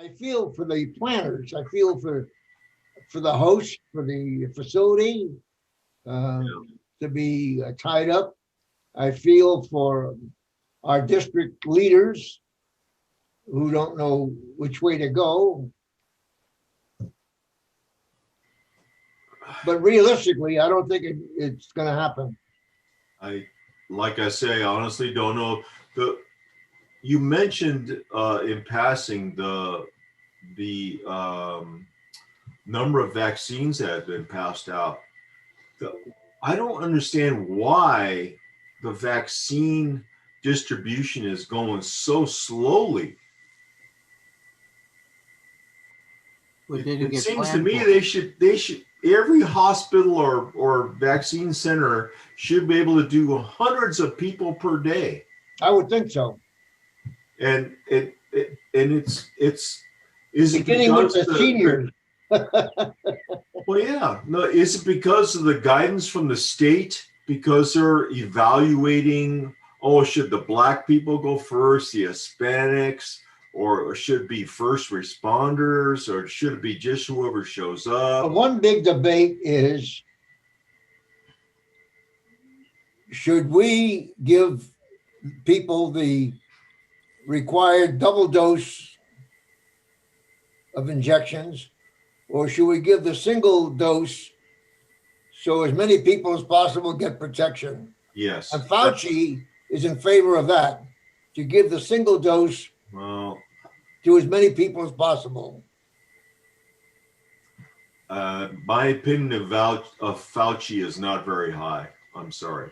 I feel for the planners. I feel for the host, for the facility to be tied up. I feel for our district leaders who don't know which way to go. But realistically, I don't think it's going to happen. Like I say, I honestly don't know. You mentioned in passing the number of vaccines that have been passed out. I don't understand why the vaccine distribution is going so slowly. It seems to me they should every hospital or vaccine center should be able to do hundreds of people per day. I would think so. And it's beginning with the seniors. Well, yeah. No, is it because of the guidance from the state? Because they're evaluating, should the Black people go first, the Hispanics, or should it be first responders, or should it be just whoever shows up? One big debate is, should we give people the required double dose of injections, or should we give the single dose so as many people as possible get protection? Yes. And Fauci is in favor of that, to give the single dose to as many people as possible. My opinion of Fauci is not very high. I'm sorry.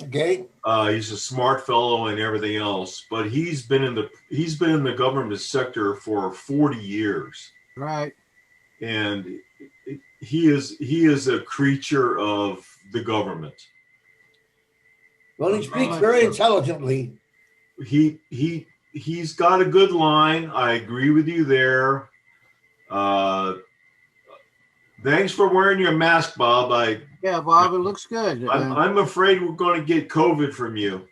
Okay. He's a smart fellow and everything else, but he's been in the government sector for 40 years. Right. And he is a creature of the government. Well, he speaks very intelligently. He's got a good line. I agree with you there. Thanks for wearing your mask, Bob. Yeah, Bob, it looks good. I'm afraid we're going to get COVID from you.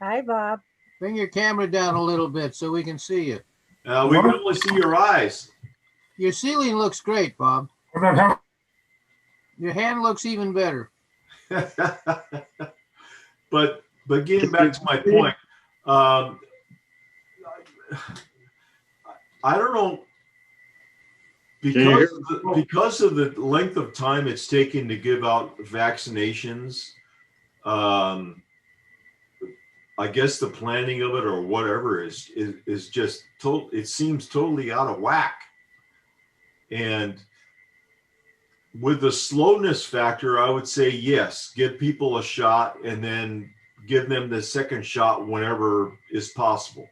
Hi, Bob. Bring your camera down a little bit so we can see you. We can only see your eyes. Your ceiling looks great, Bob. Your hand looks even better. But getting back to my point, I don't know, because of the length of time it's taken to give out vaccinations. I guess the planning of it or whatever is just it seems totally out of whack. And with the slowness factor, I would say yes, give people a shot and then give them the second shot whenever is possible.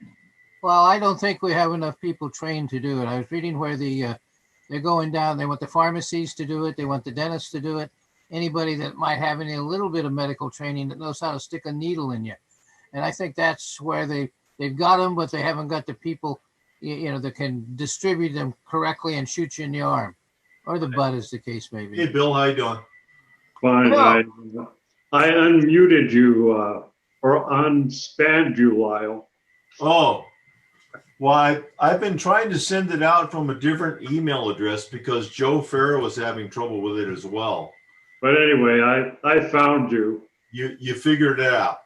Well, I don't think we have enough people trained to do it. I was reading where they're going down. They want the pharmacies to do it. They want the dentists to do it. Anybody that might have a little bit of medical training that knows how to stick a needle in you. And I think that's where they've got them, but they haven't got the people, that can distribute them correctly and shoot you in the arm or the butt, as the case may be. Hey, Bill, how you doing? Fine. I unmuted you or unspammed you, Lyle. Oh, well, I've been trying to send it out from a different email address because Joe Farrow was having trouble with it as well. But anyway, I found you. You figured it out.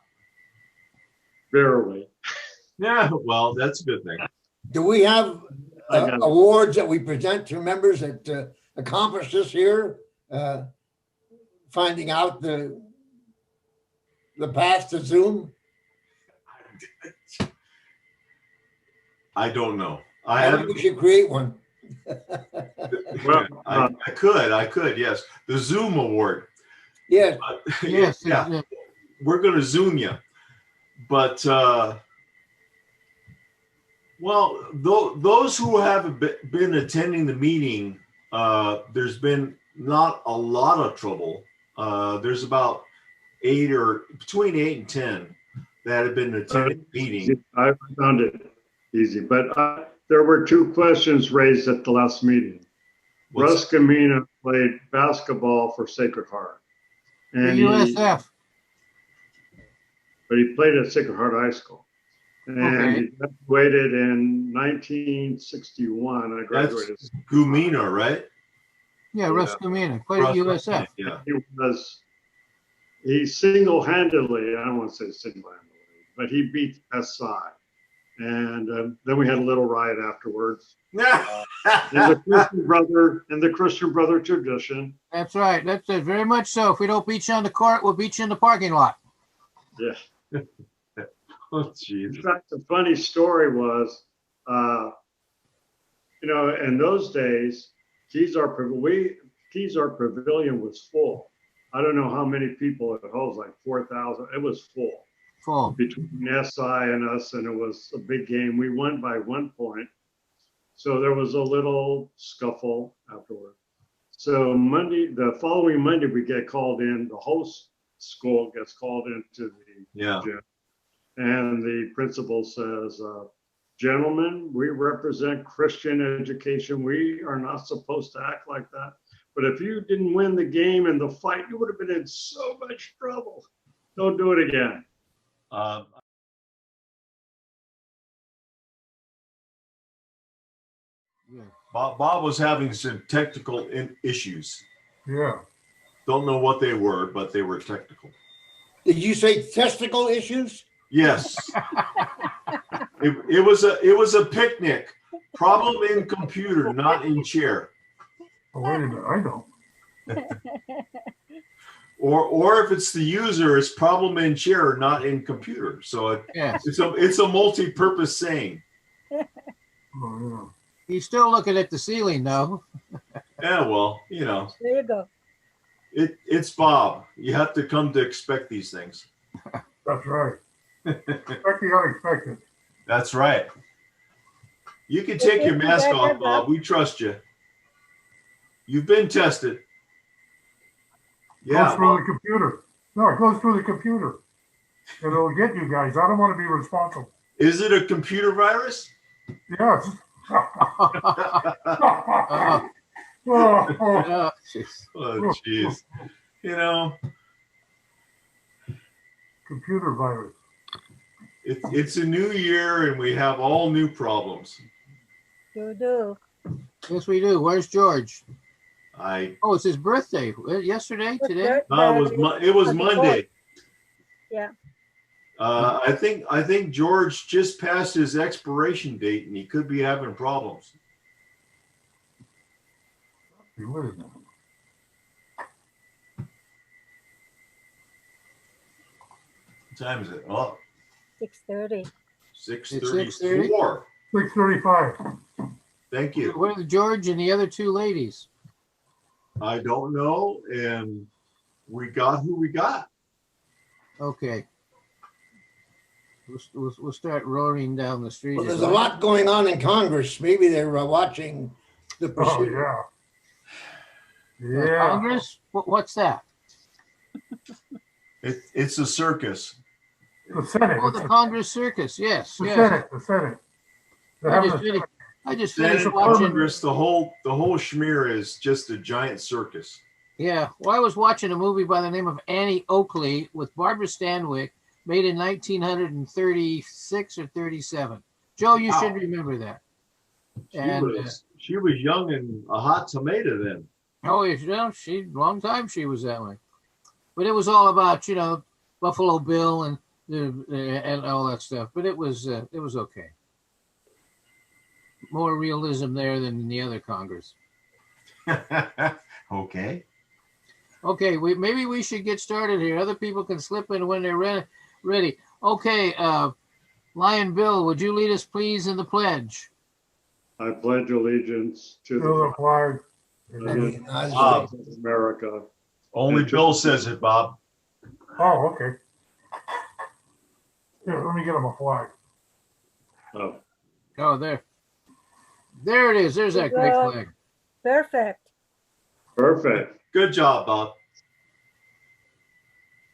Barely. Yeah, well, that's a good thing. Do we have awards that we present to members that accomplish this here? Finding out the path to Zoom? I don't know. I think we should create one. Well, I could, yes. The Zoom award. Yes. Yes. Yeah. We're going to Zoom you. But, those who have been attending the meeting, there's been not a lot of trouble. There's about between 8 and 10 that have been attending the meeting. I found it easy, but there were two questions raised at the last meeting. Russ Gumina played basketball for Sacred Heart. And USF. But he played at Sacred Heart High School. And Okay. he graduated in 1961. I That's graduated. Gumina, right? Yeah, Russ Gumina, played at Russ, USF. Yeah. He single-handedly, I don't want to say single-handedly, but he beat SI. And then we had a little riot afterwards. In the Christian brother tradition. That's right. That's it. Very much so. If we don't beat you on the court, we'll beat you in the parking lot. Yeah. Oh, In Jesus. fact, the funny story was, in those days, Kezar Pavilion was full. I don't know how many people it holds, like 4,000. It was full. Full. Between SI and us, and it was a big game. We won by 1 point. So there was a little scuffle afterward. So the following Monday, we get called in. The host school gets called into the gym. And the principal says, gentlemen, we represent Christian education. We are not supposed to act like that. But if you didn't win the game and the fight, you would have been in so much trouble. Don't do it again. Yeah. Bob was having some technical issues. Yeah. Don't know what they were, but they were technical. Did you say testicle issues? Yes. It was a picnic. Problem in computer, not in chair. Oh, wait a minute. I don't. Or if it's the user, it's problem in chair, not in computer. So Yes. it's a multi-purpose saying. Oh, yeah. He's still looking at the ceiling, though. Yeah, well, There you go. it's Bob. You have to come to expect these things. That's right. Expect the unexpected. That's right. You can take your mask off, Bob. We trust you. You've been tested. Goes through the computer. No, it goes through the computer. And it'll get you guys. I don't want to be responsible. Is it a computer virus? Yes. Oh, jeez. Oh, jeez. Computer virus. It's a new year and we have all new problems. You do. Yes, we do. Where's George? Oh, it's his birthday. Yesterday? Today? It was Monday. Yeah. I think George just passed his expiration date and he could be having problems. Wait a minute. What time is it? Oh, 6:30. 6:34. 6:35. Thank you. Where are George and the other two ladies? I don't know, and we got who we got. Okay. We'll start roaring down the street. Well, there's a lot going on in Congress. Maybe they're watching the Oh, procedure. yeah. Yeah. Congress? What's that? It's a circus. The Senate. Oh, the Congress circus. Yes, The yes. Senate. The Senate. They're having a- I just finished Senate, watching. Congress, the whole schmear is just a giant circus. Yeah. Well, I was watching a movie by the name of Annie Oakley with Barbara Stanwyck, made in 1936 or 37. Joe, you should remember that. She was young and a hot tomato then. Oh, long time she was that way. But it was all about, Buffalo Bill and all that stuff. But it was okay. More realism there than in the other Congress. Okay. Okay, maybe we should get started here. Other people can slip in when they're ready. Okay, Lion Bill, would you lead us please in the pledge? I pledge allegiance to the flag of the United Bob. States of America. Only Bill says it, Bob. Oh, okay. Here, let me get him a flag. Oh, there it is. There's that great flag. Perfect. perfect. Good job, Bob.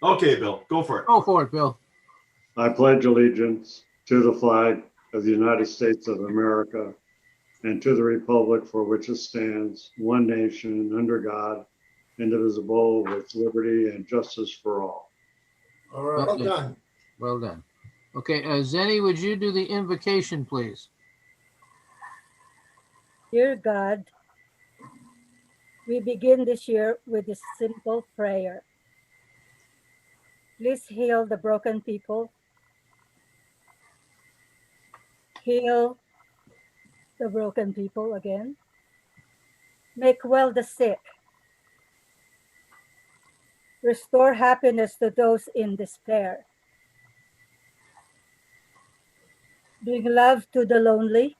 Okay, Bill, go for it. Go for it, Bill. I pledge allegiance to the flag of the United States of America and to the republic for which it stands, one nation, under God, indivisible, with liberty and justice for all. All right. Well done. Well done. Okay, Zenny, would you do the invocation, please? Dear God, we begin this year with this simple prayer. Please heal the broken people. Heal the broken people again. Make well the sick. Restore happiness to those in despair. Bring love to the lonely,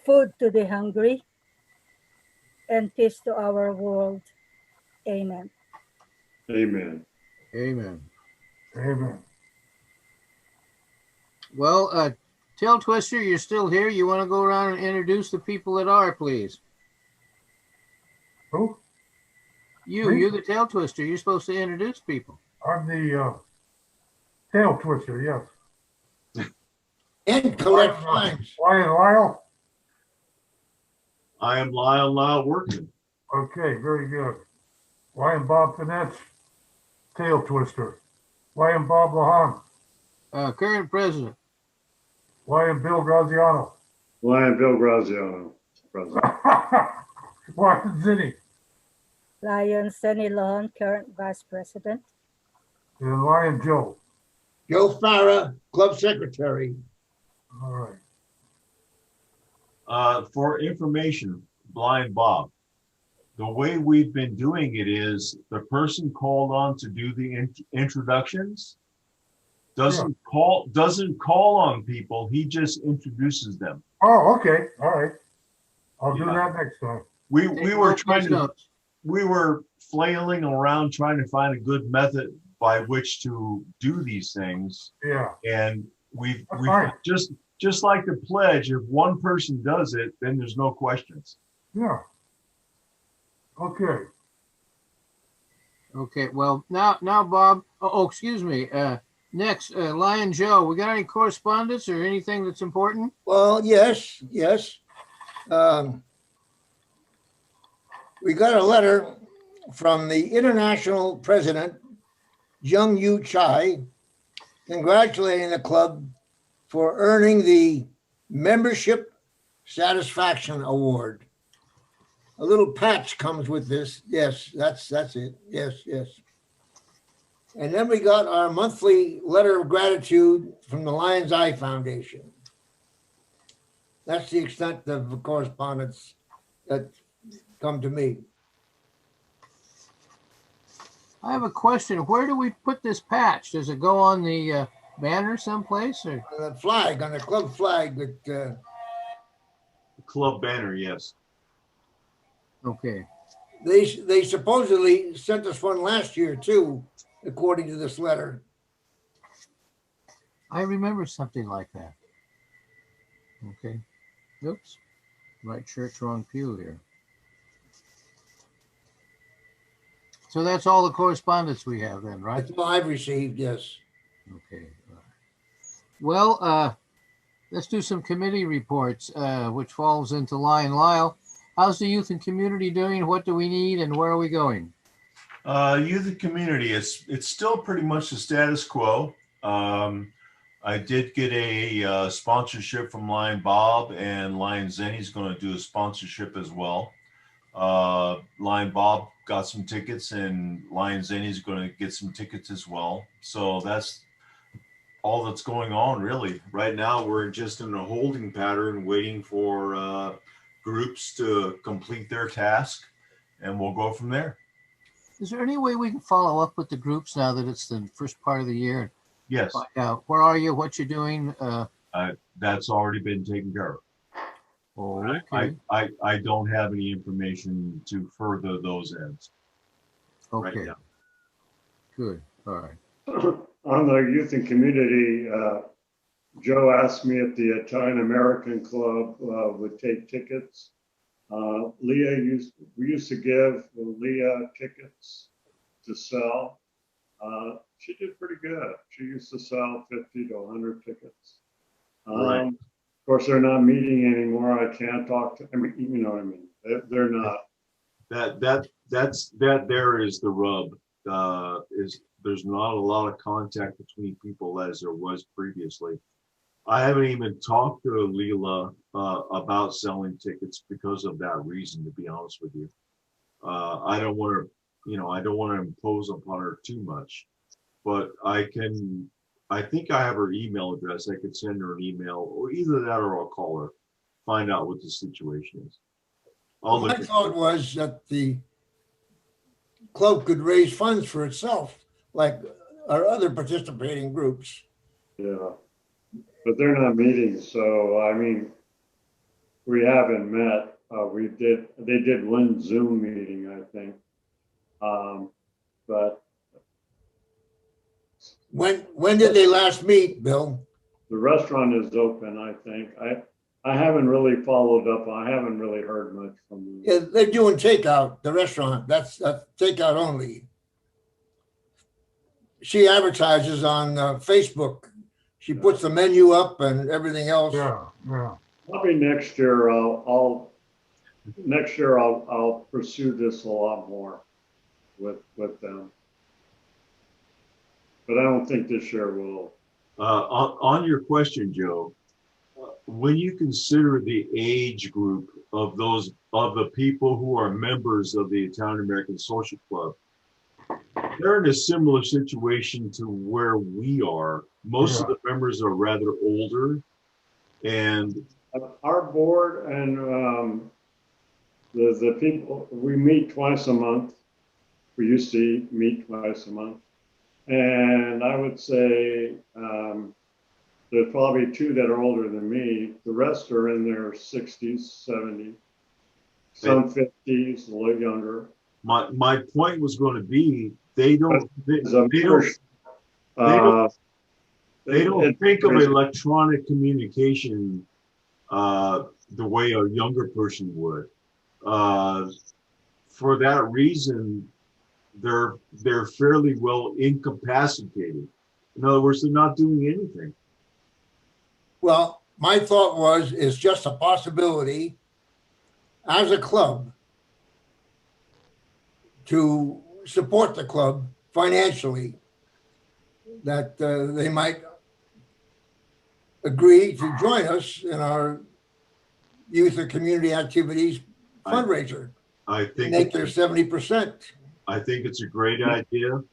food to the hungry, and peace to our world. Amen. Amen. Amen. Amen. Well, Tail Twister, you're still here. You want to go around and introduce the people that are, please? Who? You're Me? the Tail Twister. You're supposed to introduce people. I'm the tail twister, yes. And collect fines. Why and Lyle? I am Lyle Workman. Okay, very good. Why and Bob Fenech, tail twister. Why and Bob Lahan? Current president. Why and Bill Graziano? Lion Bill Graziano, president. Why and Zinni? Lion Senny Lon, current vice president. And Lion Joe. Joe Farah, club secretary. All right. For information, Blind Bob, the way we've been doing it is the person called on to do the introductions doesn't call on people. He just introduces them. Oh, okay. All right. I'll do Yeah. that next time. We were trying to notes. we were flailing around trying to find a good method by which to do these things, Yeah. and we fine. just like the pledge. If one person does it, then there's no questions. Yeah. Okay. Okay, well, now, Bob, excuse me. Next, Lion Joe, we got any correspondence or anything that's important? Well, yes. We got a letter from the international president, Jung Yu Chai, congratulating the club for earning the Membership Satisfaction Award. A little patch comes with this. Yes, that's it. Yes. And then we got our monthly letter of gratitude from the Lion's Eye Foundation. That's the extent of the correspondence that come to me. I have a question. Where do we put this patch? Does it go on the banner someplace? Or? On the flag, on the club flag. That, Club banner, yes. Okay. they supposedly sent us one last year too, according to this letter. I remember something like that. Okay. Oops. Right church, wrong pew here. So that's all the correspondence we have then, right? That's all I've received, yes. Okay. Well, let's do some committee reports, which falls into Lion Lyle. How's the youth and community doing? What do we need and where are we going? Youth and community, it's still pretty much the status quo. I did get a sponsorship from Lion Bob, and Lion Zenny's going to do a sponsorship as well. Lion Bob got some tickets, and Lion Zenny's going to get some tickets as well. So that's all that's going on, really. Right now, we're just in a holding pattern, waiting for groups to complete their task, and we'll go from there. Is there any way we can follow up with the groups now that it's the first part of the year? Yes, Find out where are you, what you're doing? that's already been taken care of. Okay. I don't have any information to further those ends right Okay. now. Good. All right. On the youth and community, Joe asked me if the Italian American Club would take tickets. We used to give Leah tickets to sell. She did pretty good. She used to sell 50 to 100 tickets. Right. Of course, they're not meeting anymore. I can't talk to. I mean, you know what I mean. They're not. That there is the rub. Is there's not a lot of contact between people as there was previously. I haven't even talked to Leela about selling tickets because of that reason, to be honest with you. I don't want to, I don't want to impose upon her too much, but I think I have her email address. I could send her an email, or either that or I'll call her, find out what the situation is. My thought was that the club could raise funds for itself, like our other participating groups. Yeah, but they're not meeting, so I mean, we haven't met. They did one Zoom meeting, I think. But when did they last meet, Bill? the restaurant is open, I think. I haven't really followed up. I haven't really heard much from them. Yeah, they're doing takeout, the restaurant. That's takeout only. She advertises on Facebook. She puts the menu up and everything else. Yeah, yeah. Probably next year I'll pursue this a lot more with them. But I don't think this year will. On your question, Joe, when you consider the age group of the people who are members of the Italian American Social Club, they're in a similar situation to where we are. Most of the members are rather older, and our board and the people, we meet twice a month. We used to meet twice a month, and I would say there's probably two that are older than me. The rest are in their 60s, 70s, some 50s, a little younger. My point was going to be they don't think of electronic communication the way a younger person would. For that reason, they're fairly well incapacitated. In other words, they're not doing anything. Well, my thought is just a possibility as a club to support the club financially, that they might agree to join us in our youth and community activities fundraiser. I think make their 70%. I think it's a great idea.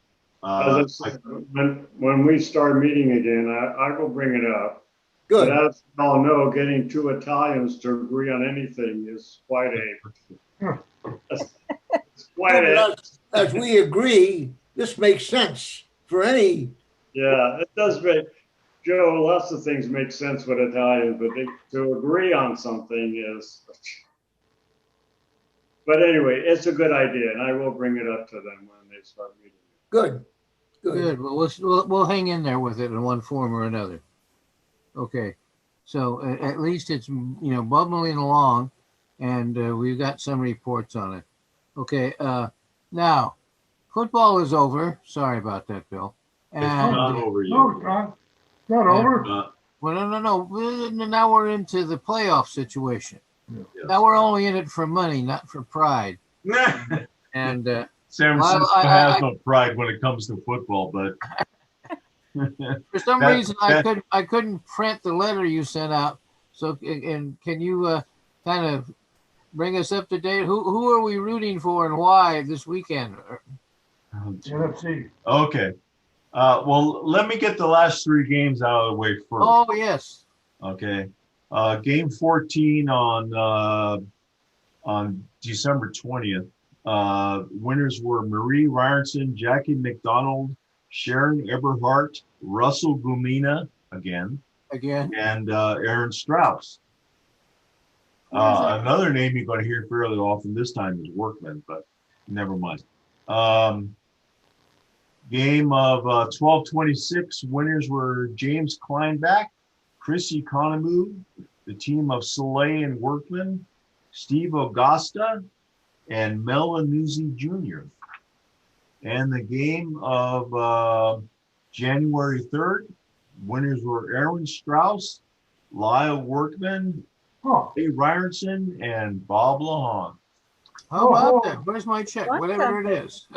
When we start meeting again, I will bring it up. Good. But as you all know, getting two Italians to agree on anything is quite as we agree, this makes sense for any. Yeah, it does make, Joe, lots of things make sense with Italians, but to agree on something is, but anyway, it's a good idea, and I will bring it up to them when they start meeting. Good. Well, we'll hang in there with it in one form or another. Okay, so at least it's bubbling along, and we've got some reports on it. Okay, now football is over. Sorry about that, Bill. And, it's not over yet. No, it's not over. Well, no. Now we're into the playoff situation. Yes. Now we're only in it for money, not for pride. And San Francisco has no pride when it comes to football, but for some reason I couldn't print the letter you sent out. So, and can you kind of bring us up to date? Who are we rooting for and why this weekend? NFC. Okay. Well, let me get the last three games out of the way first. Oh yes. Okay. Game 14 on December 20th. Winners were Marie Ryerson, Jackie McDonald, Sharon Eberhardt, Russell Gumina again, and Aaron Strauss. Another name you're going to hear fairly often this time is Workman, but never mind. Game of 12-26, winners were James Kleinbach, Chris Economou, the team of Soleil and Workman, Steve Augusta, and Mel Anuzzi Jr. And the game of January 3rd, winners were Aaron Strauss, Lyle Workman, Ray Ryerson, and Bob Lahan. How about that? Where's my check? What Whatever it the- is.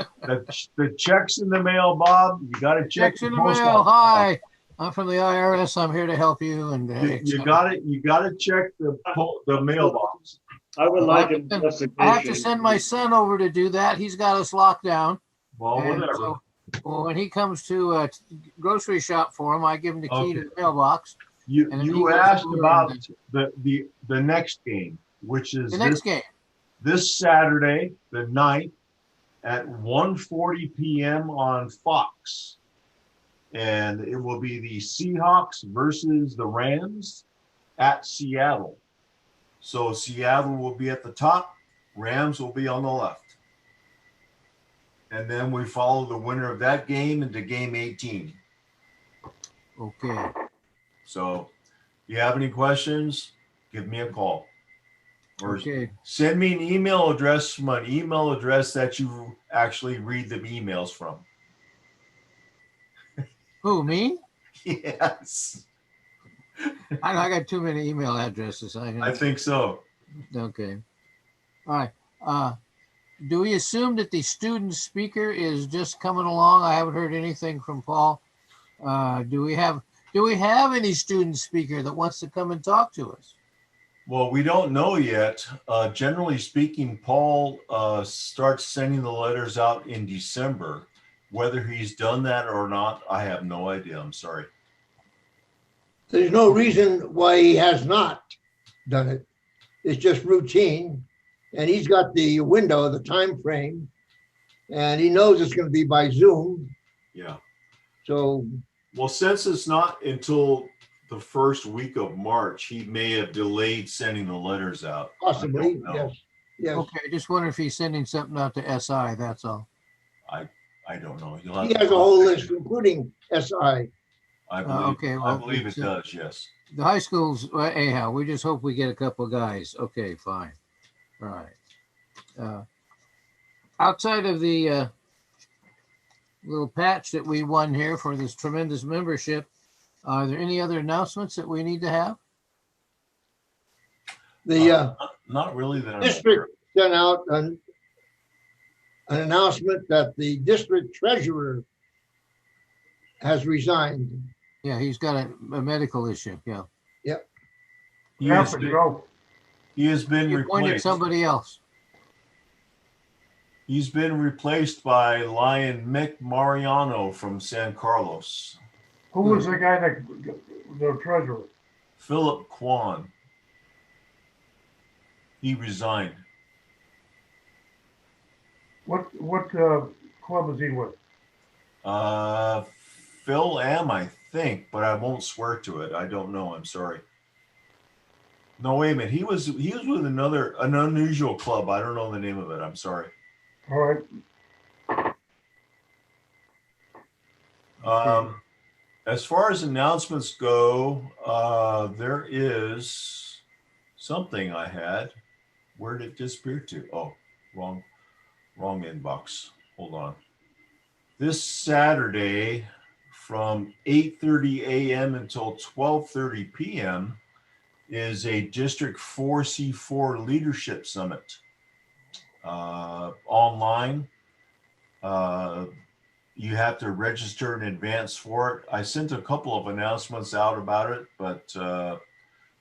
The check's in the mail, Bob. You got to check Checks the in the post mail. office. Hi, I'm from the IRS. I'm here to help you. And You got it. You got to check the mailbox. I would I like have an to- investigation. I have to send my son over to do that. He's got us locked down. Well, And whatever. so, well, when he comes to grocery shop for him, I give him the key to Okay. the mailbox. You and then he you goes asked over about and the next game, which is The next game. this Saturday, the 9th, at 1:40 p.m. on Fox. And it will be the Seahawks versus the Rams at Seattle. So Seattle will be at the top, Rams will be on the left. And then we follow the winner of that game into game 18. Okay. So if you have any questions, give me a call. Or Okay. send me an email address from an email address that you actually read the emails from. Who, me? Yes, I got too many email addresses. I think so. Okay. All right. Do we assume that the student speaker is just coming along? I haven't heard anything from Paul. Do we have any student speaker that wants to come and talk to us? Well, we don't know yet. Generally speaking, Paul starts sending the letters out in December. Whether he's done that or not, I have no idea. I'm sorry. There's no reason why he has not done it. It's just routine. And he's got the window, the time frame, and he knows it's going to be by Zoom. Yeah. So, Well, since it's not until the first week of March, he may have delayed sending the letters out. I possibly, don't know. yes. Yes. Okay. I just wonder if he's sending something out to SI. That's all. I don't know. You'll have He to has a whole list, including SI. I believe, okay, I well, believe it it's, does. Yes. The high schools, well, anyhow, we just hope we get a couple of guys. Okay, fine. All right. Outside of the little patch that we won here for this tremendous membership, are there any other announcements that we need to have? The Not really. That I'm district sent out an announcement that the district treasurer has resigned. Yeah, he's got a medical issue. Yeah. He has Handford, been, go. he has been He appointed replaced. somebody else. He's been replaced by Lion Mick Mariano from San Carlos. Who was the guy that, the treasurer? Philip Kwan. He resigned. What club is he with? Phil Am, I think, but I won't swear to it. I don't know. I'm sorry. No, wait a minute. He was with an unusual club. I don't know the name of it. I'm sorry. All right. As far as announcements go, there is something I had. Where did it disappear to? Oh, wrong inbox. Hold on. This Saturday from 8:30 a.m. until 12:30 p.m. is a District 4C4 Leadership Summit. Online. You have to register in advance for it. I sent a couple of announcements out about it, but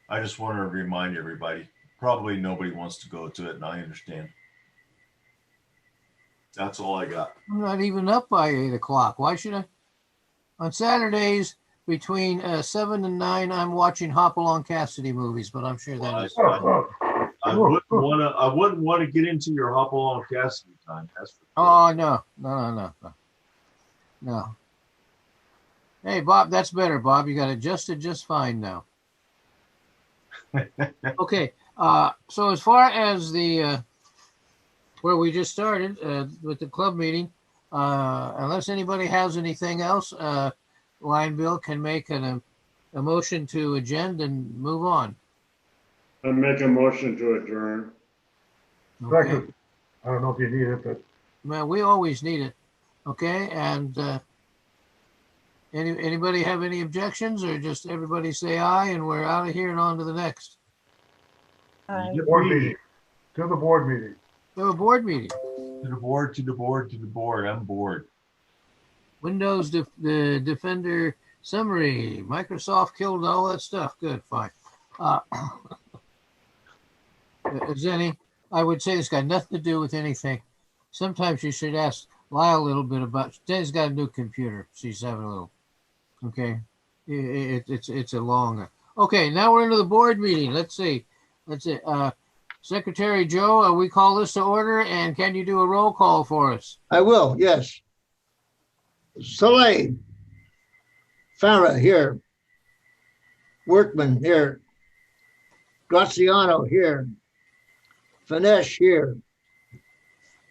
I just want to remind everybody. Probably nobody wants to go to it, and I understand. That's all I got. I'm not even up by 8 o'clock. Why should I? On Saturdays between 7 and 9, I'm watching Hopalong Cassidy movies, but I'm sure that is. I wouldn't want to get into your Hopalong Cassidy time. That's for sure. Oh, no. Hey, Bob, that's better, Bob. You got adjusted just fine now. Okay. So as far as the where we just started with the club meeting, unless anybody has anything else, Lion Bill can make a motion to agenda and move on. I make a motion to adjourn. Okay. Second. I don't know if you need it, but Well, we always need it. Okay, and anybody have any objections, or just everybody say aye and we're out of here and on to the next? Aye. board meeting. To the board meeting. We have a board meeting. To the board, to the board, to the board. I'm bored. Windows the Defender summary. Microsoft killed all that stuff. Good, fine. Zenny, I would say it's got nothing to do with anything. Sometimes you should ask Lyle a little bit about. Jenny's got a new computer. She's having a little. Okay, it's a long. Okay, now we're into the board meeting. Let's see. Secretary Joe, we call this to order, and can you do a roll call for us? I will, yes. Soleil. Farah here. Workman here. Graziano here. Fenech here.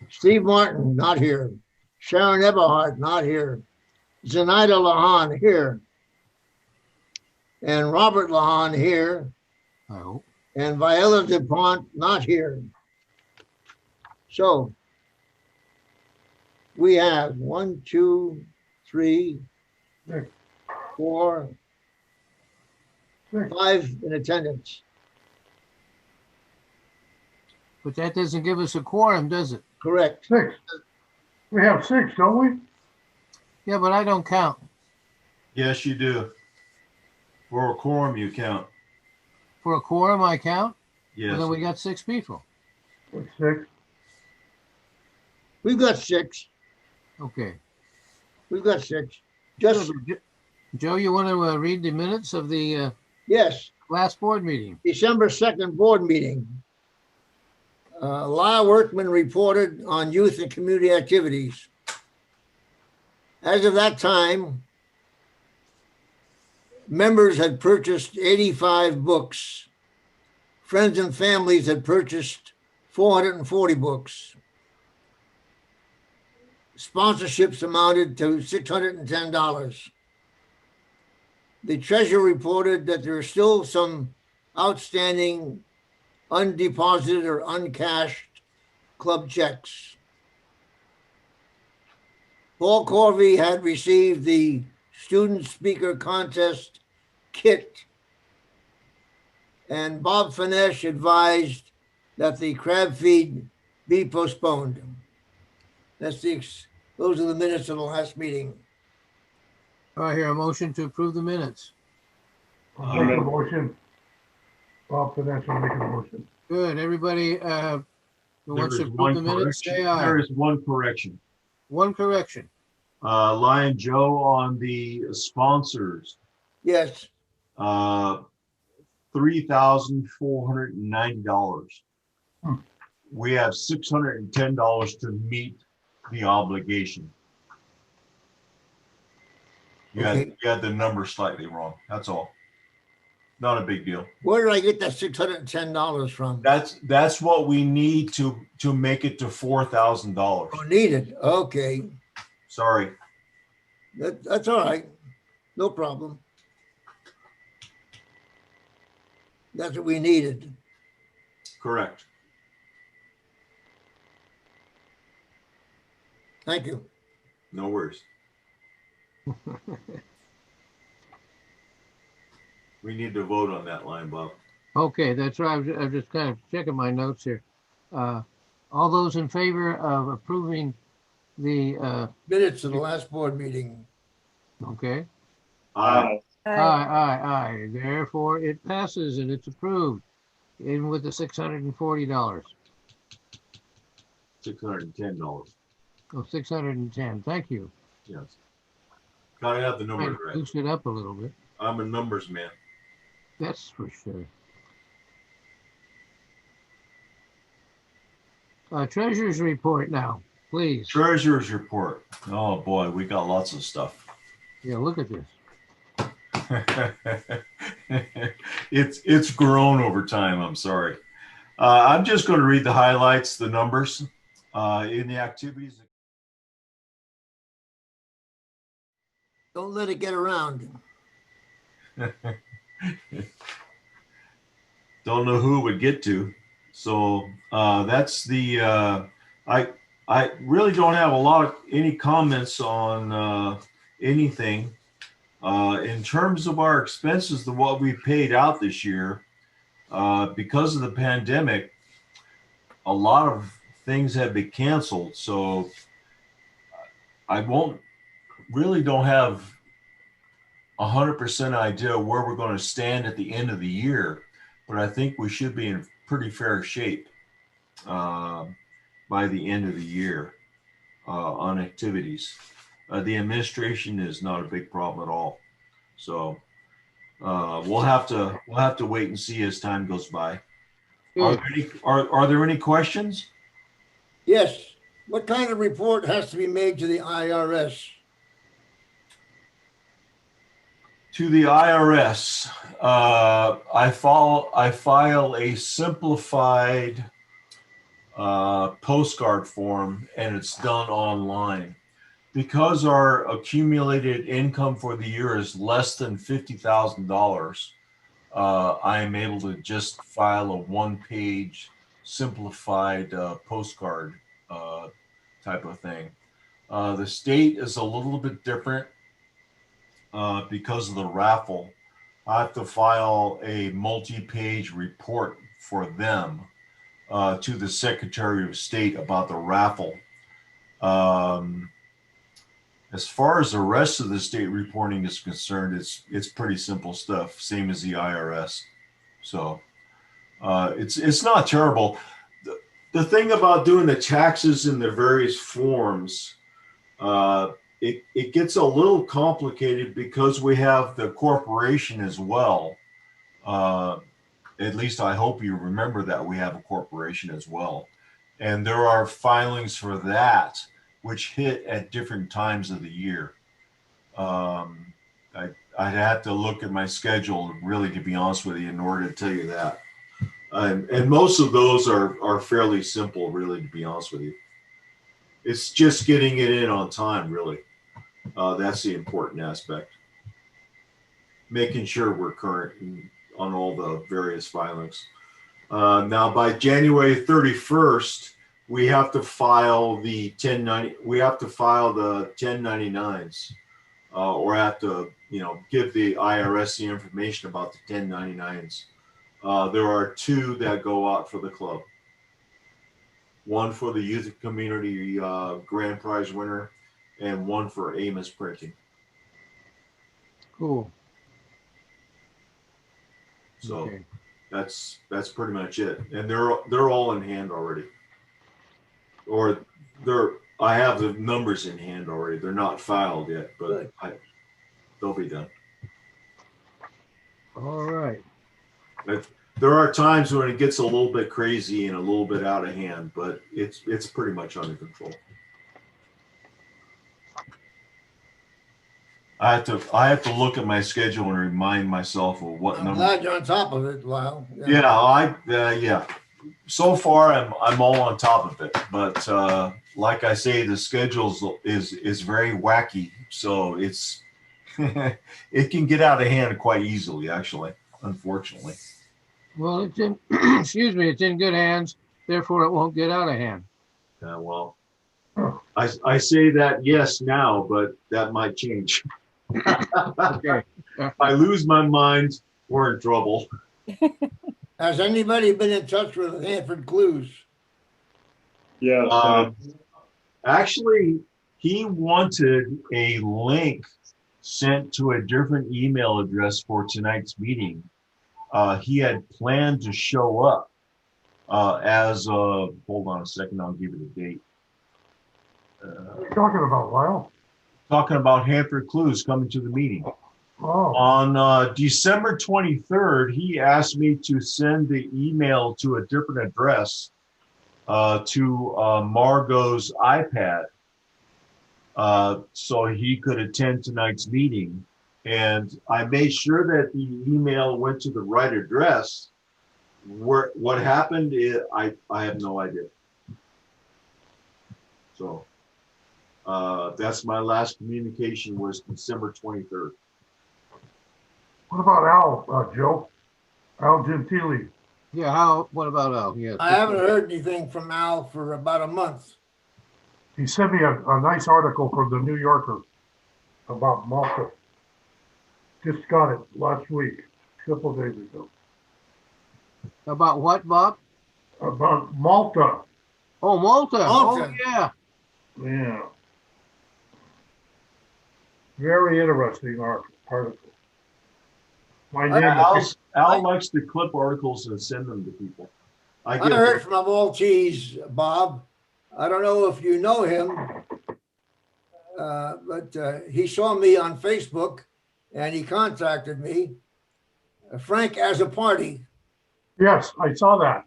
Steve Martin, not here. Sharon Eberhardt, not here. Zenaida Lahan here. And Robert Lahan here. I hope. And Viola DuPont, not here. So we have 1, 2, 3, 4, 5 in attendance. But that doesn't give us a quorum, does it? Correct. 6. We have 6, don't we? Yeah, but I don't count. Yes, you do. For a quorum, you count. For a quorum, I count? Yes. Well, then we got 6 people. What's 6? We've got 6. Okay. We've got 6. Just, Joe, you want to read the minutes of the yes, last board meeting? December 2nd board meeting. Lyle Workman reported on youth and community activities. As of that time, members had purchased 85 books. Friends and families had purchased 440 books. Sponsorships amounted to $610. The treasurer reported that there are still some outstanding undeposited or uncashed club checks. Paul Corvey had received the student speaker contest kit, and Bob Fenech advised that the crab feed be postponed. Those are the minutes of the last meeting. I hear a motion to approve the minutes. I'll make a motion. Bob Fenech will make a motion. Good. Everybody who wants to There is approve the minutes, say aye. There is one correction. One correction. Lion Joe on the sponsors, Yes, $3,490. Hmm. We have $610 to meet the obligation. You Okay. had the number slightly wrong. That's all. Not a big deal. where did I get that $610 from? That's what we need to make it to $4,000. Oh, needed, okay. Sorry. That's all right, no problem. That's what we needed. Correct. Thank you. No worries. We need to vote on that line, Bob. Okay, that's right. I'm just kind of checking my notes here. All those in favor of approving the, Minutes of the last board meeting. okay. Aye. Aye. Therefore, it passes and it's approved, even with the $640. $610. Oh, 610. Thank you. Yes. Gotta have the numbers Might right. boost it up a little bit. I'm a numbers man. That's for sure. Treasurer's report now, please. Treasurer's report. Oh boy, we got lots of stuff. Yeah, look at this. It's grown over time. I'm sorry. I'm just going to read the highlights, the numbers in the activities. Don't let it get around. Don't know who it would get to. So that's the I really don't have a lot of any comments on anything in terms of our expenses. What we paid out this year because of the pandemic, a lot of things have been canceled. So I don't have 100% idea where we're going to stand at the end of the year, but I think we should be in pretty fair shape by the end of the year on activities. The administration is not a big problem at all. So we'll have to wait and see as time goes by. Are there any questions? Yes. What kind of report has to be made to the IRS? To the IRS, I file a simplified postcard form, and it's done online. Because our accumulated income for the year is less than $50,000, I am able to just file a one-page simplified postcard type of thing. The state is a little bit different because of the raffle. I have to file a multi-page report for them to the Secretary of State about the raffle. As far as the rest of the state reporting is concerned, it's pretty simple stuff, same as the IRS. So it's not terrible. The thing about doing the taxes in the various forms, it gets a little complicated because we have the corporation as well. At least I hope you remember that we have a corporation as well. And there are filings for that which hit at different times of the year. I'd have to look at my schedule, really, to be honest with you, in order to tell you that. And most of those are fairly simple, really, to be honest with you. It's just getting it in on time, really. That's the important aspect. Making sure we're current on all the various filings. Now, by January 31st, we have to file the 1099s, or have to, give the IRS the information about the 1099s. There are two that go out for the club. One for the youth community grand prize winner, and one for Amos Printing. Cool. So Okay. that's pretty much it, and they're all in hand already. Or I have the numbers in hand already. They're not filed yet, but they'll be done. All right. But there are times when it gets a little bit crazy and a little bit out of hand, but it's pretty much under control. I have to look at my schedule and remind myself of what I'm number. glad you're on top of it, Lyle. Yeah. So far, I'm all on top of it, but like I say, the schedule is very wacky, so it's it can get out of hand quite easily, actually, unfortunately. Well, it's in excuse me, it's in good hands, therefore it won't get out of hand. Well, I say that yes now, but that might change. Okay. If I lose my mind, we're in trouble. Has anybody been in touch with Handford Clews? Yeah. Actually, he wanted a link sent to a different email address for tonight's meeting. He had planned to show up hold on a second, I'll give you the date. What are you talking about, Lyle? Talking about Handford Clews coming to the meeting. Oh, On December 23rd, he asked me to send the email to a different address to Margot's iPad so he could attend tonight's meeting. And I made sure that the email went to the right address. What happened is I have no idea. So that's my last communication, was December 23rd. what about Al, Joe? Al Gentile. Yeah, what about Al? Yes. I haven't heard anything from Al for about a month. He sent me a nice article from the New Yorker about Malta. Just got it last week, a couple days ago. About what, Bob? About Malta. Oh, Malta. Oh, Malta. yeah. Yeah. Very interesting article. My name is, Al likes to clip articles and send them to people. I heard from a Maltese, Bob. I don't know if you know him, but he saw me on Facebook and he contacted me. Frank as a party. yes, I saw that.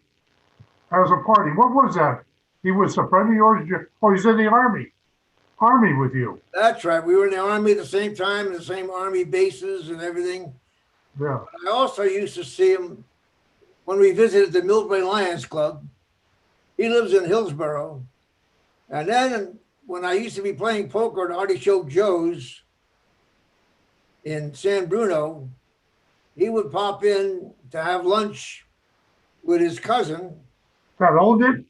That was a party. What was that? He was a friend of yours? Oh, he's in the Army. Army with you. That's right. We were in the Army at the same time, the same Army bases and everything. Yeah. I also used to see him when we visited the Millbrae Lions Club. He lives in Hillsborough. And then when I used to be playing poker at Artichoke Joe's in San Bruno, he would pop in to have lunch with his cousin, That owned it?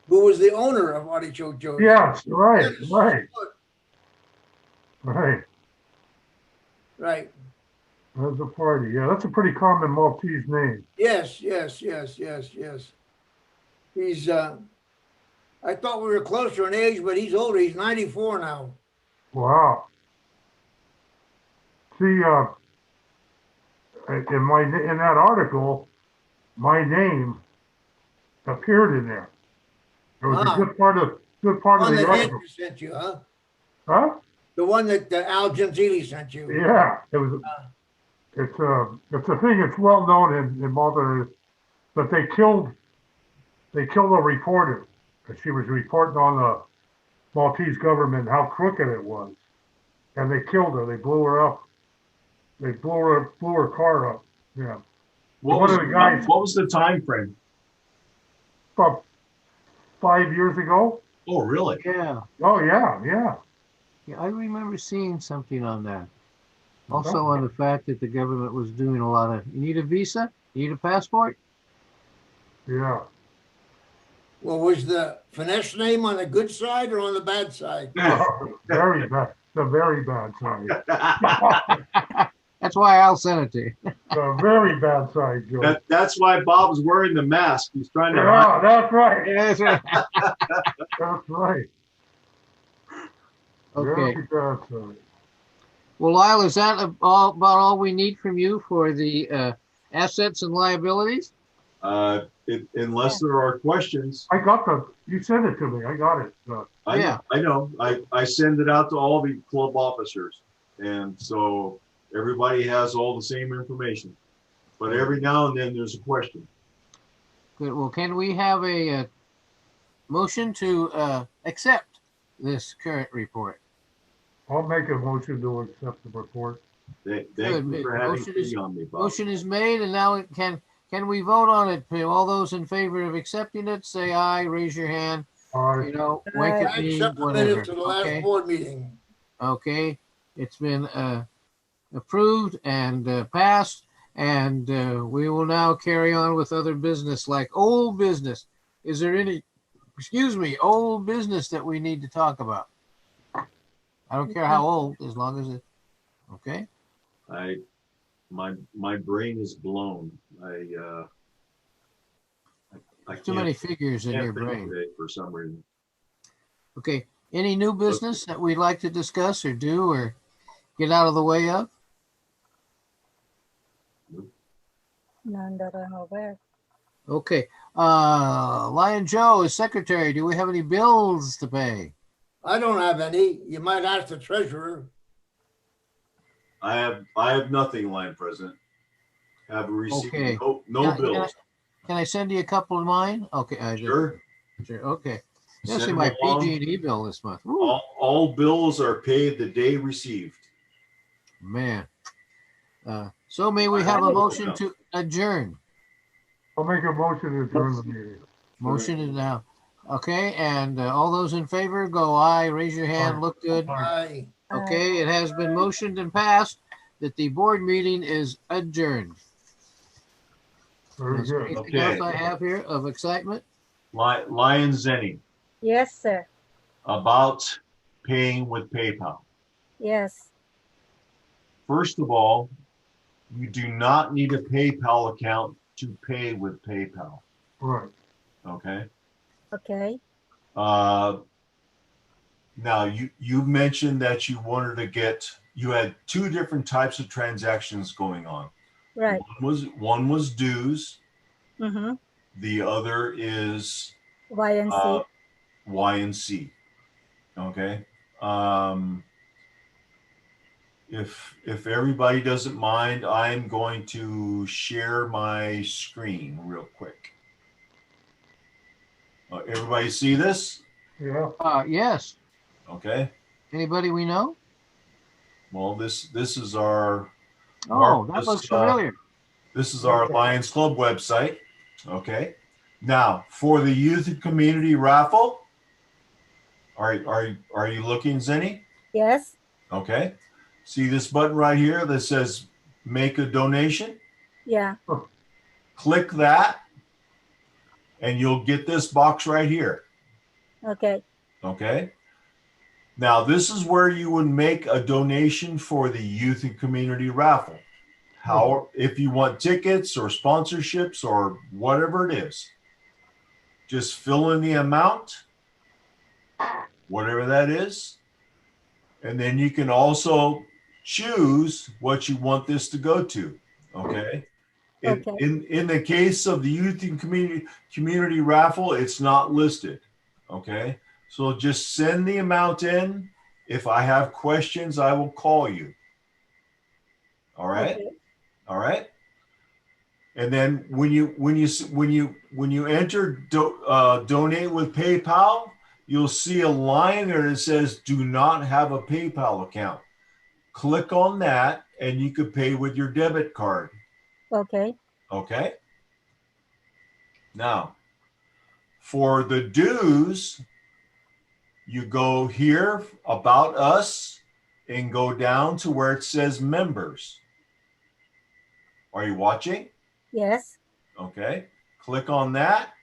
who was the owner of Artichoke Joe's. Yes, right, Yes. right, right. Right. That's a party. Yeah, that's a pretty common Maltese name. Yes. He's, I thought we were closer in age, but he's older. He's 94 now. Wow. See, in that article, my name appeared in there. It was a good part of The one the that article. Andrew sent you, huh? Huh? The one that Al Gentile sent you. Yeah, it was. It's a thing. It's well known in Malta that they killed a reporter because she was reporting on the Maltese government how crooked it was, and they killed her. They blew her up. They blew her car up. Yeah. What was the time frame? About 5 years ago. Oh, really? Yeah. Oh yeah. Yeah, I remember seeing something on that. Also on the fact that the government was doing a lot of, you need a visa? You need a passport? Yeah. Well, was the Fenech name on the good side or on the bad side? Very bad. The very bad side. That's why Al sent it to you. The very bad side, Joe. That's why Bob's wearing the mask. He's trying to Yeah, hide. that's right. Yeah, that's right. That's right. Okay. Very bad side. Well, Lyle, is that about all we need from you for the assets and liabilities? Unless there are questions. I got you sent it to me. I got it. Yeah. I know. I send it out to all the club officers. And so everybody has all the same information. But every now and then there's a question. Good. Well, can we have a motion to accept this current report? I'll make a motion to accept the report. Thank you for having me on me, Bob. Motion is made, and now can we vote on it? All those in favor of accepting it, say aye, raise your hand. You know, wink I at me, accept the whatever. minutes of the last Okay, board meeting. okay. It's been approved and passed, and we will now carry on with other business like old business. Is there any, old business that we need to talk about? I don't care how old, as long as it, okay? My brain is blown. I Too many figures in can't your think brain. of it for some reason. Okay, any new business that we'd like to discuss or do or get out of the way of? None that I'm aware. Okay, Lion Joe is secretary. Do we have any bills to pay? I don't have any. You might ask the treasurer. I have nothing, Line President. Have received Okay. no bills. Can I send you a couple of mine? Okay, I did. Sure. Sure. Okay. Send This is them my along. PG&E bill this month. Woo, All bills are paid the day received. man. So may we have a motion to adjourn? I'll make a motion to adjourn the meeting. Motion is now. Okay, and all those in favor, go aye, raise your hand, look good. Aye. Okay, it has been motioned and passed that the board meeting is adjourned. Very Is there good. anything Okay. else I have here of excitement? Lion Zenny, Yes, sir. about paying with PayPal. Yes. First of all, you do not need a PayPal account to pay with PayPal. Right. Okay. Okay. Now you mentioned that you wanted to you had two different types of transactions going on. Right. One was dues. Mm-hmm. The other is Y and C. Y and C. Okay. Um, if everybody doesn't mind, I'm going to share my screen real quick. Everybody see this? Yeah. Yes. Okay. Anybody we know? Well, this is our Oh, that looks familiar. this is our Lions Club website. Okay. Now for the youth and community raffle, are you looking, Zenny? Yes. Okay. See this button right here that says make a donation? Yeah. Click that and you'll get this box right here. Okay. Okay. Now this is where you would make a donation for the youth and community raffle. How, if you want tickets or sponsorships or whatever it is, just fill in the amount, whatever that is. And then you can also choose what you want this to go to. Okay. Okay. In the case of the youth and community raffle, it's not listed. Okay. So just send the amount in. If I have questions, I will call you. All right. Okay. All right. And then when you enter donate with PayPal, you'll see a line there that says do not have a PayPal account. Click on that and you could pay with your debit card. Okay. Okay. Now, for the dues, you go here about us and go down to where it says members. Are you watching? Yes. Okay. Click on that.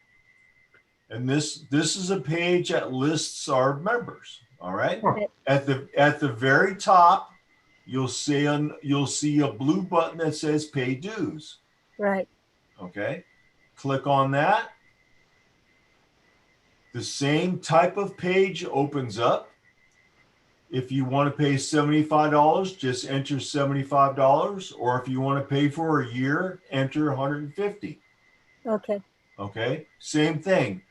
And this is a page that lists our members. All right. Okay. At the very top, you'll see a blue button that says pay dues. Right. Okay. Click on that. The same type of page opens up. If you want to pay $75, just enter $75. Or if you want to pay for a year, enter $150. Okay. Okay. Same thing.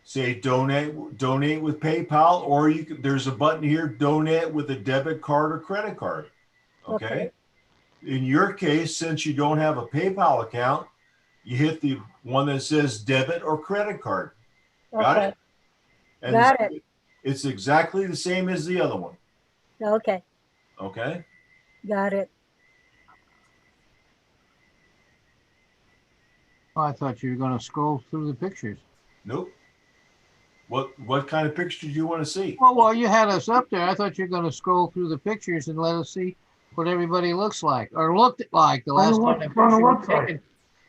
Say donate with PayPal, or there's a button here, donate with a debit card or credit card. Okay. In your case, since you don't have a PayPal account, you hit the one that says debit or credit card. Got Okay. it? And Got it. it's exactly the same as the other one. Okay. Okay. Got it. Oh, I thought you were going to scroll through the pictures. Nope. What kind of picture do you want to see? Well, while you had us up there, I thought you were going to scroll through the pictures and let us see what everybody looks like or looked like the last time that picture was taken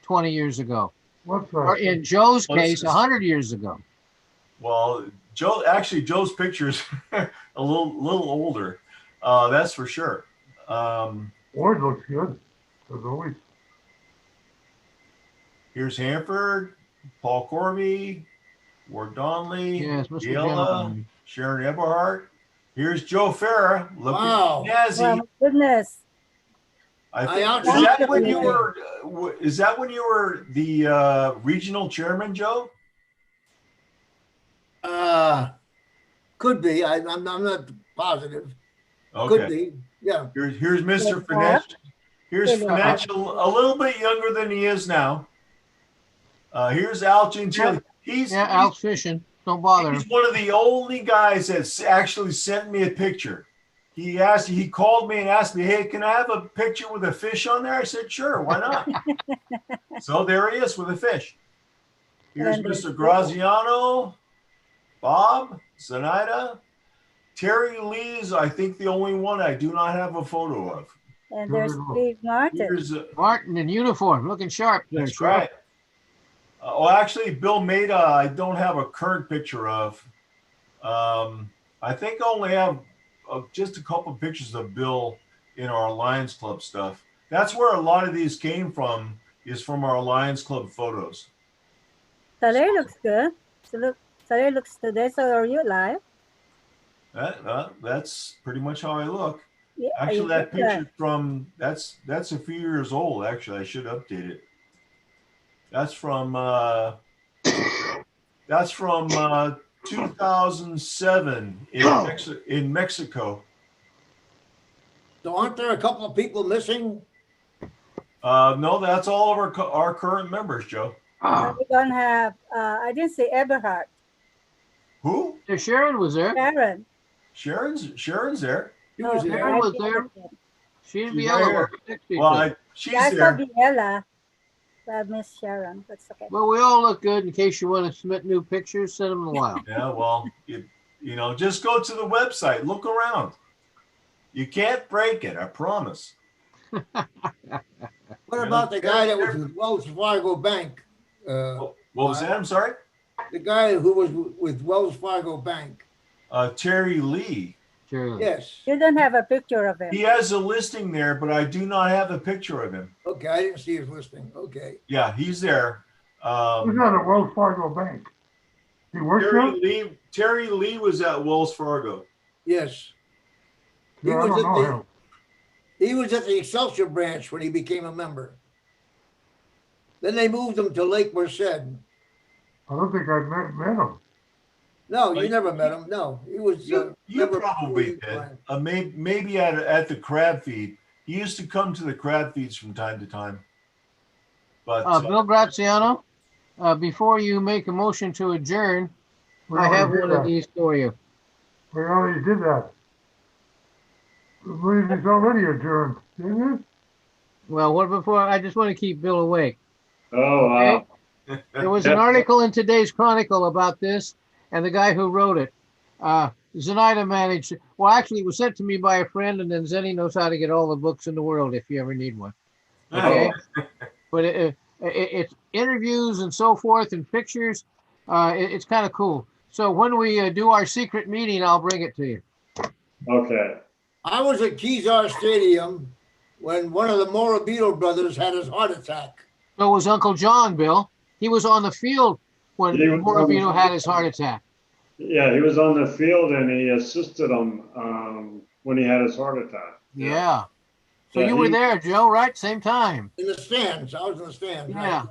20 years ago. Or in Joe's case, 100 years ago. Well, Joe's picture's a little older. That's for sure. Ward looks good, as always. Here's Handford, Paul Corby, Ward Donnelly, Yes, Mr. Yella, Gentile. Sharon Eberhardt. Here's Joe Farah. Looking Wow. snazzy. Oh, my goodness. I think, I is that when you were the regional chairman, Joe? Could be. I'm not positive. Okay. Could be. Yeah. Here's Mr. Yeah. Fenech. Here's Yeah. Fenech, a little bit younger than he is now. Here's Al Gentile. Al's fishing. Don't bother He's him. one of the only guys that's actually sent me a picture. He called me and asked me, hey, can I have a picture with a fish on there? I said, sure, why not? So there he is with a fish. Here's Mr. Graziano, Bob, Zenaida. Terry Lee's, I think, the only one I do not have a photo of. And there's Steve Martin. Here's Martin in uniform, looking sharp. That's right. Actually, Bill Maida, I don't have a current picture of. I think I only have just a couple of pictures of Bill in our Lions Club stuff. That's where a lot of these came from, is from our Lions Club photos. Taylor looks good. So it looks today. So are you live? That's pretty much how I look. Yeah. Actually, you that look picture that's a few years old. Actually, I should update it. That's from 2007 in Mexico. So aren't there a couple of people missing? No, that's all of our current members, Joe. We don't have. I didn't say Eberhard. Who? So Sharon was there. Sharon. Sharon's there. He was Okay, there. Sharon I was did there. it then. She and She's Biella right were here. next to each Well, other. she's Yeah, I saw there. Biella. I miss Sharon. That's okay. Well, we all look good. In case you want to submit new pictures, send them in a while. Yeah, well, you know, just go to the website, look around. You can't break it, I promise. What about the guy that was with Wells Fargo Bank? What was that? I'm sorry. The guy who was with Wells Fargo Bank. Terry Lee. Sure. Yes. You don't have a picture of him. He has a listing there, but I do not have a picture of him. Okay, I didn't see his listing. Okay. Yeah, he's there. Who's at a Wells Fargo Bank? He works there? Terry Lee was at Wells Fargo. Yes. He Yeah, I was don't at know the him. he was at the Excelsior branch when he became a member. Then they moved him to Lake Merced. I don't think I met him. No, you Like, never met him. No, he was. You member probably before he did. Maybe at the crab feed. He used to come to the crab feeds from time to time. But Bill Graziano, before you make a motion to adjourn, We I have already did one of that. these for you. We already did that. The meeting's already adjourned, didn't it? Well, what before? I just want to keep Bill awake. Oh, wow. There was an article in today's Chronicle about this, and the guy who wrote it, Zenaida managed. Well, actually, it was sent to me by a friend, and then Zenny knows how to get all the books in the world if you ever need one. Okay, but it's interviews and so forth, and pictures. It's kind of cool. So when we do our secret meeting, I'll bring it to you. Okay. I was at Kezar Stadium when one of the Morabito brothers had his heart attack. So was Uncle John, Bill. He was on the field when He was on the Morabito had his heart attack. Yeah, he was on the field and he assisted him when he had his heart attack. Yeah. So Yeah, you were he- there, Joe, right? Same time. In the stands. I was in the stands. Yeah.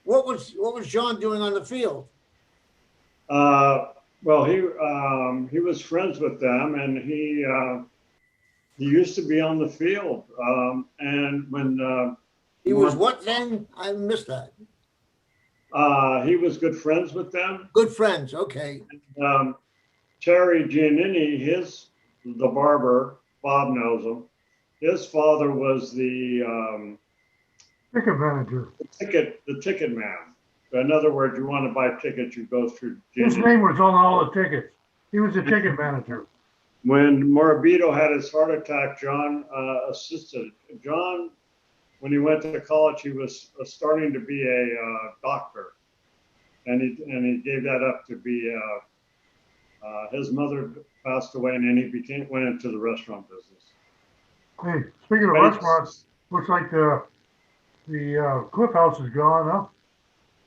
What was John doing on the field? Well, he was friends with them, and he used to be on the field. And when He was what then? I missed that. he was good friends with them, Good friends. Okay. Terry Giannini, the barber, Bob knows him. His father was the Ticket manager. ticket man. In other words, you want to buy tickets, you go through His Giannini. name was on all the tickets. He was the ticket manager. When Morabito had his heart attack, John assisted. John, when he went to college, he was starting to be a doctor, and he gave that up to be. His mother passed away, and then he went into the restaurant business. Hey, speaking of restaurants, looks like the Cliff House is gone, huh?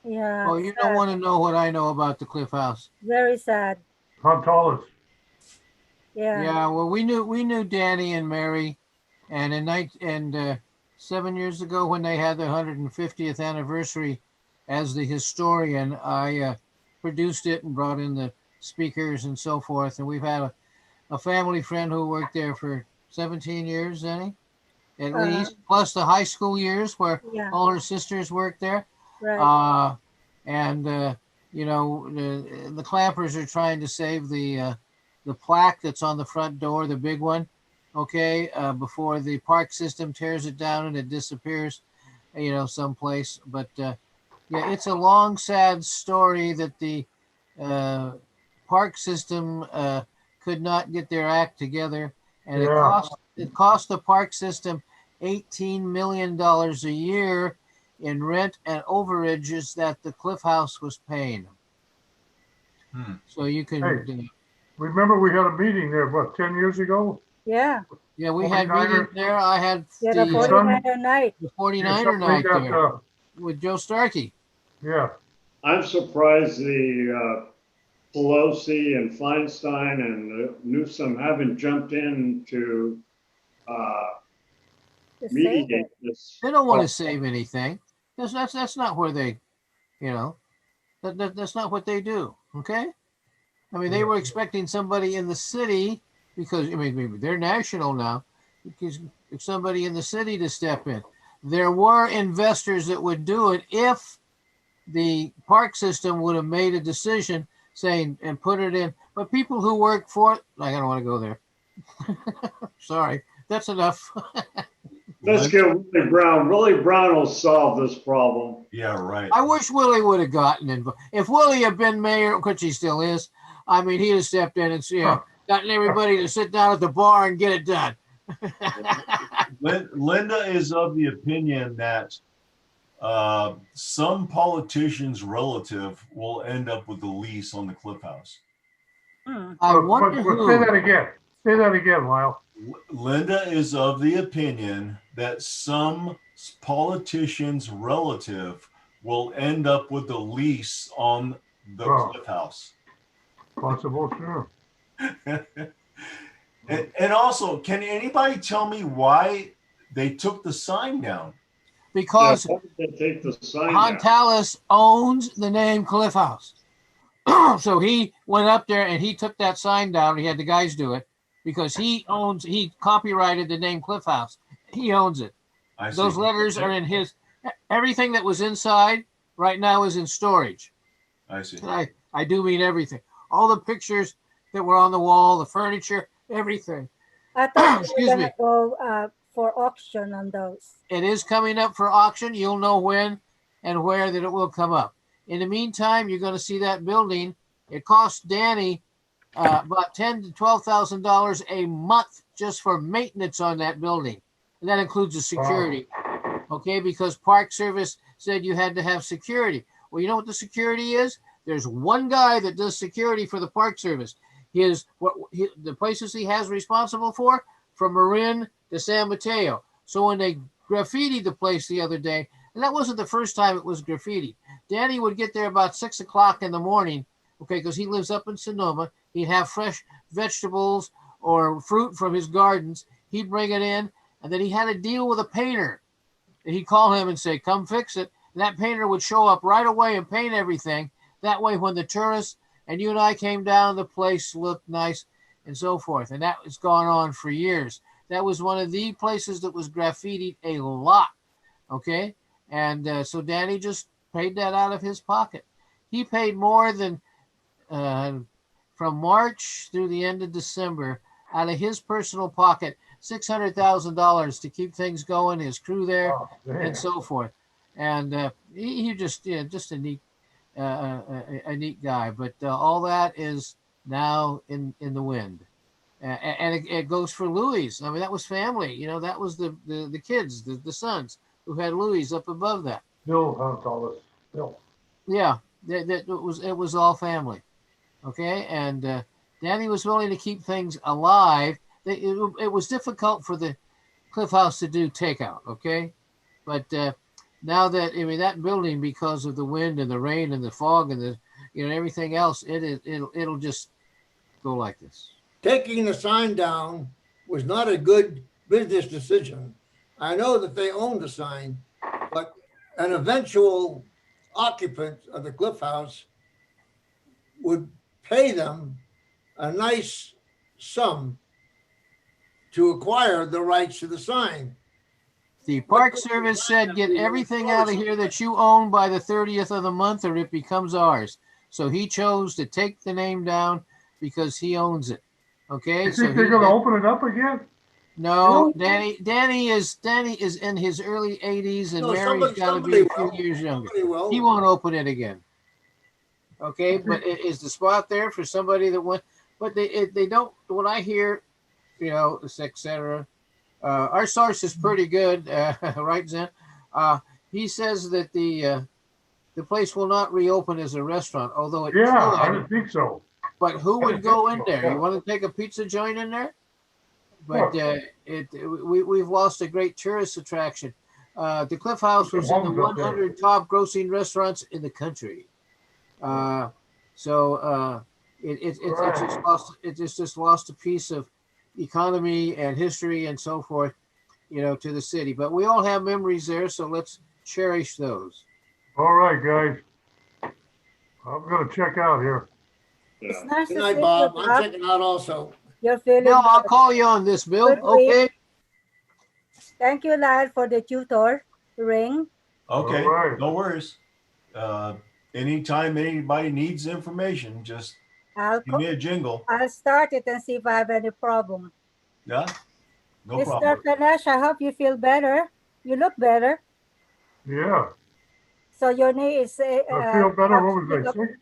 Yeah. Oh, you don't want to know what I know about the Cliff House. Very sad. How tall is? Yeah. Yeah, well, we knew Danny and Mary, and 7 years ago when they had their 150th anniversary, as the historian, I produced it and brought in the speakers and so forth. And we've had a family friend who worked there for 17 years, Danny, at least, plus the high school years where Yeah. all her sisters worked there. Right. You know, the clampers are trying to save the plaque that's on the front door, the big one, okay, before the park system tears it down and it disappears, you know, someplace. But yeah, it's a long, sad story that the park system could not get their act together, and Yeah. it cost the park system $18 million a year in rent and overages that the Cliff House was paying. So you can, Hey. Remember we had a meeting there, what, 10 years ago? Yeah. yeah, we had 49er. meetings there. I had Yeah, the Son- 49er night. the Yeah, 49er something night like that, there with Joe Starkey. yeah. I'm surprised the Pelosi and Feinstein and Newsom haven't jumped in to To save mediate it. this. They don't want to save anything. That's not where they, you know, that's not what they do. Okay. I mean, they were expecting somebody in the city because, I mean, maybe they're national now, because if somebody in the city to step in. There were investors that would do it if the park system would have made a decision saying and put it in. But people who work for it, I don't want to go there. Sorry, that's enough. Let's get Willie Brown. Willie Brown will solve this problem. Yeah, right. I wish Willie would have gotten involved. If Willie had been mayor, which he still is, I mean, he'd have stepped in and gotten everybody to sit down at the bar and get it done. Linda is of the opinion that some politician's relative will end up with the lease on the Cliff House. I wonder who. Say that again. Say that again, Lyle. Linda is of the opinion that some politician's relative will end up with the lease on the Cliff House. Possible, sure. And also, can anybody tell me why they took the sign down? Because they take the sign down? Hontalis owns the name Cliff House. So he went up there and he took that sign down. He had the guys do it because he copyrighted the name Cliff House. He owns it. Those letters are in his, everything that was inside right now is in storage. I see. I do mean everything. All the pictures that were on the wall, the furniture, everything. I thought Excuse we were me. going to go for auction on those. It is coming up for auction. You'll know when and where that it will come up. In the meantime, you're going to see that building. It costs Danny about $10,000 to $12,000 a month just for maintenance on that building. And that includes the security. Okay, because Park Service said you had to have security. Well, you know what the security is? There's one guy that does security for the Park Service. The places he has responsible for, from Marin to San Mateo. So when they graffitied the place the other day, and that wasn't the first time it was graffitied. Danny would get there about 6 o'clock in the morning, okay, because he lives up in Sonoma. He'd have fresh vegetables or fruit from his gardens. He'd bring it in, and then he had a deal with a painter. And he'd call him and say, come fix it. And that painter would show up right away and paint everything. That way, when the tourists and you and I came down, the place looked nice and so forth. And that has gone on for years. That was one of the places that was graffitied a lot, okay? And so Danny just paid that out of his pocket. He paid more than from March through the end of December out of his personal pocket, $600,000 to keep things going, his crew there, and so forth. And he just a neat guy. But all that is now in the wind. And it goes for Louis. I mean, that was family. You know, that was the kids, the sons who had Louis up above that. Bill. Yeah, it was all family. Okay, and Danny was willing to keep things alive. It was difficult for the Cliff House to do takeout. Okay, but now that that building, because of the wind and the rain and the fog and the everything else, it'll just go like this. Taking the sign down was not a good business decision. I know that they own the sign, but an eventual occupant of the Cliff House would pay them a nice sum to acquire the rights to the sign. The Park Service said, get everything out of here that you own by the 30th of the month or it becomes ours. So he chose to take the name down because he owns it. Okay. You think they're going to open it up again? No, Danny is in his early 80s and Mary's got to be a few years younger. He won't open it again. Okay, but is the spot there for somebody that went? But they don't. What I hear, etc. Our source is pretty good, right, Zen? He says that the place will not reopen as a restaurant, although it. Yeah, I don't think so. But who would go in there? You want to take a pizza joint in there? But we've lost a great tourist attraction. The Cliff House was in the 100 top grossing restaurants in the country. It's just lost a piece of economy and history and so forth, to the city. But we all have memories there, so let's cherish those. All right, guys. I'm gonna check out here. It's Yeah. nice Good to night, see you, Bob. I'm Bob. checking out also. You're feeling Bill, I'll better. call you on this, Bill. Good week. Okay. Thank you, Lyle, for the tutor ring. Okay, All right. no worries. Anytime anybody needs information, just I'll give me a jingle. I'll start it and see if I have any problem. Yeah, no Mr. problem. Fenech, I hope you feel better. You look better. Yeah, So your knee is I feel better. What was I sick?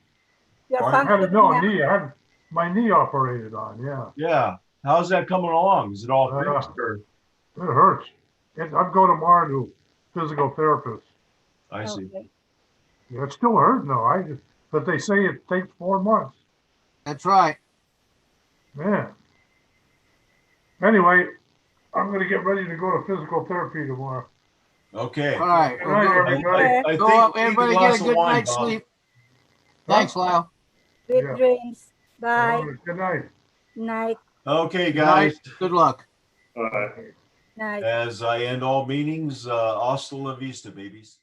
You're Pardon? I had functioning now. knee. I had my knee operated on. Yeah, Yeah, how's that coming along? Is it all fixed or? it hurts. I'd go tomorrow to physical therapist. I see. Okay. Yeah, it's still hurting though. But they say it takes 4 months. That's right. Man. Anyway, I'm gonna get ready to go to physical therapy tomorrow. Okay. All right. Good Well, night, go, everybody. I go think up. we need Everybody glass get a of good wine, night's Bob. sleep. Thanks, Lyle. Sweet Yeah. dreams. Bye. All right, good night. Night. Okay, Good night. guys. Good luck. All right. Night. As I end all meetings, hasta la vista, babies.